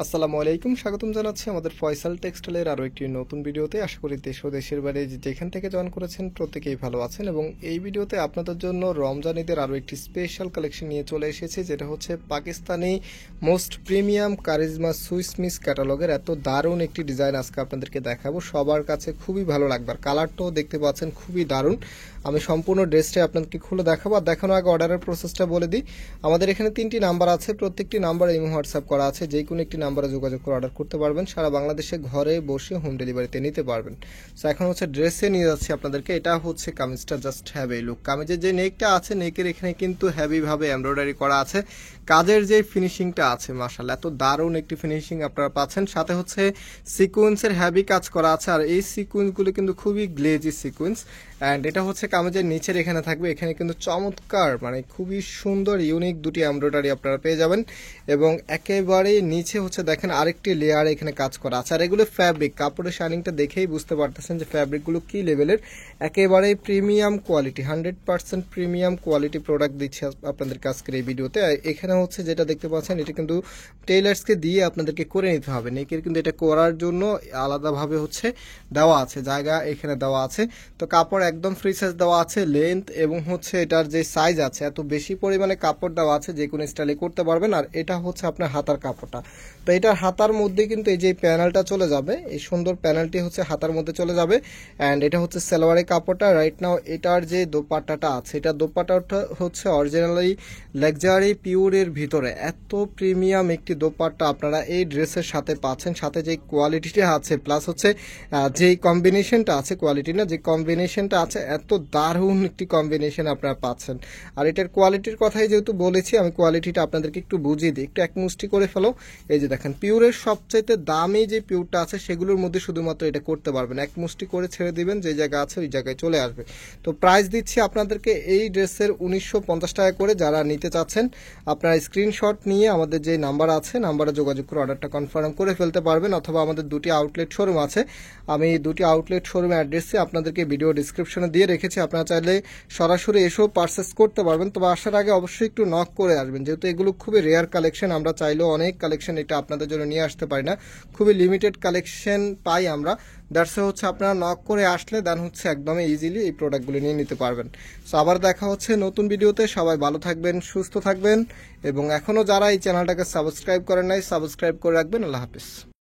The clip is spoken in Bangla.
আসসালামু আলাইকুম, স্বাগতম জানাচ্ছি আমাদের ফয়সাল টেক্সটাইলের আরও একটি নতুন ভিডিওতে। আশা করি দেশ ও দেশের বাইরে যেখান থেকে জয়েন করেছেন প্রত্যেকেই ভালো আছেন। এবং এই ভিডিওতে আপনাদের জন্য রমজান ঈদের আরও একটি স্পেশাল কালেকশন নিয়ে চলে এসেছি, যেটা হচ্ছে Pakistani most premium charisma Swiss miss ক্যাটালগের এত দারুণ একটি ডিজাইন আজকে আপনাদেরকে দেখাবো। সবার কাছে খুবই ভালো লাগবে, আর কালারটাও দেখতে পাচ্ছেন খুবই দারুণ। আমি সম্পূর্ণ ড্রেসটা আপনাদেরকে খুলে দেখাবো। আর দেখানোর আগে অর্ডারের প্রসেসটা বলে দিই। আমাদের এখানে 3টি নাম্বার আছে, প্রত্যেকটি নাম্বারে ইমো হোয়াটসঅ্যাপ করা আছে। যে কোনো একটি নাম্বারে যোগাযোগ করে অর্ডার করতে পারবেন। সারা বাংলাদেশে ঘরে বসে হোম ডেলিভারিতে নিতে পারবেন। সো এখন হচ্ছে ড্রেসে নিয়ে যাচ্ছি আপনাদেরকে। এটা হচ্ছে কামিজটা, জাস্ট হ্যাভ এ লুক। কামিজের যে নেকটা আছে, নেকের এখানে কিন্তু হেভিভাবে এমব্রয়ডারি করা আছে। কাজের যে ফিনিশিংটা আছে মাশাআল্লাহ এত দারুণ একটি ফিনিশিং আপনারা পাচ্ছেন। সাথে হচ্ছে সিকোয়েন্সের হেভি কাজ করা আছে, আর এই সিকোয়েন্সগুলো কিন্তু খুবই গ্লেজি সিকোয়েন্স। অ্যান্ড এটা হচ্ছে কামিজের নিচের এখানে থাকবে, এখানে কিন্তু চমৎকার মানে খুবই সুন্দর ইউনিক দুটি এমব্রয়ডারি আপনারা পেয়ে যাবেন। এবং একেবারে নিচে হচ্ছে দেখেন আরেকটি লেয়ার এখানে কাজ করা আছে। আর এগুলো ফ্যাব্রিক, কাপড়ের শাইনিংটা দেখেই বুঝতে পারতেছেন যে ফ্যাব্রিকগুলো কি লেভেলের। একেবারে premium quality, 100% premium quality product দিচ্ছে আপনাদের আজকের এই ভিডিওতে। এখানে হচ্ছে যেটা দেখতে পাচ্ছেন, এটা কিন্তু টেইলার্সকে দিয়ে আপনাদেরকে করে নিতে হবে। নেকের কিন্তু এটা করার জন্য আলাদাভাবে হচ্ছে দেওয়া আছে, জায়গা এখানে দেওয়া আছে। তো কাপড় একদম ফ্রি সাইজ দেওয়া আছে, লেন্থ এবং হচ্ছে এটার যে সাইজ আছে এত বেশি পরিমাণে কাপড় দেওয়া আছে, যে কোনো স্টাইলে করতে পারবেন। আর এটা হচ্ছে আপনার হাতার কাপড়টা। তো এটার হাতার মধ্যে কিন্তু এই যে প্যানেলটা চলে যাবে, এই সুন্দর প্যানেলটি হচ্ছে হাতার মধ্যে চলে যাবে। অ্যান্ড এটা হচ্ছে সালোয়ারের কাপড়টা। রাইট নাও এটার যে দোপাট্টাটা আছে, এটা দোপাট্টাটা হচ্ছে অরিজিনালি লাক্সারি পিওরের ভিতরে এত প্রিমিয়াম একটি দোপাট্টা আপনারা এই ড্রেসের সাথে পাচ্ছেন। সাথে যে কোয়ালিটিটা আছে প্লাস হচ্ছে যেই কম্বিনেশনটা আছে, কোয়ালিটি না, যে কম্বিনেশনটা আছে এত দারুণ একটি কম্বিনেশন আপনারা পাচ্ছেন। আর এটার কোয়ালিটির কথাই যেহেতু বলেছি, আমি কোয়ালিটিটা আপনাদেরকে একটু বুঝিয়ে দিই, একটু এক মুষ্টি করে ফেলো। এই যে দেখেন পিওরের সবচাইতে দামি যে পিওরটা আছে সেগুলোর মধ্যে শুধুমাত্র এটা করতে পারবেন। এক মুষ্টি করে ছেড়ে দিবেন, যে জায়গা আছে ওই জায়গায় চলে আসবে। তো প্রাইস দিচ্ছি আপনাদেরকে এই ড্রেসের 1950 টাকা করে। যারা নিতে চাচ্ছেন আপনারা স্ক্রিনশট নিয়ে আমাদের যে নাম্বার আছে, নাম্বারে যোগাযোগ করে অর্ডারটা কনফার্ম করে ফেলতে পারবেন। অথবা আমাদের দুটি আউটলেট শোরুম আছে, আমি দুটি আউটলেট শোরুম অ্যাড্রেসে আপনাদেরকে ভিডিও ডিসক্রিপশনে দিয়ে রেখেছি। আপনারা চাইলে সরাসরি এসেও পারচেস করতে পারবেন। তবে আসার আগে অবশ্যই একটু নক করে আসবেন, যেহেতু এগুলো খুবই রেয়ার কালেকশন। আমরা চাইলেও অনেক কালেকশন এটা আপনাদের জন্য নিয়ে আসতে পারি না, খুবই লিমিটেড কালেকশন পাই আমরা। দ্যাটসে হচ্ছে আপনারা নক করে আসলে দেন হচ্ছে একদমই ইজিলি এই প্রোডাক্টগুলো নিয়ে নিতে পারবেন। সো আবার দেখা হচ্ছে নতুন ভিডিওতে। সবাই ভালো থাকবেন, সুস্থ থাকবেন, এবং এখনও যারা এই চ্যানেলটাকে সাবস্ক্রাইব করেন নাই সাবস্ক্রাইব করে রাখবেন। আল্লাহ হাফিজ।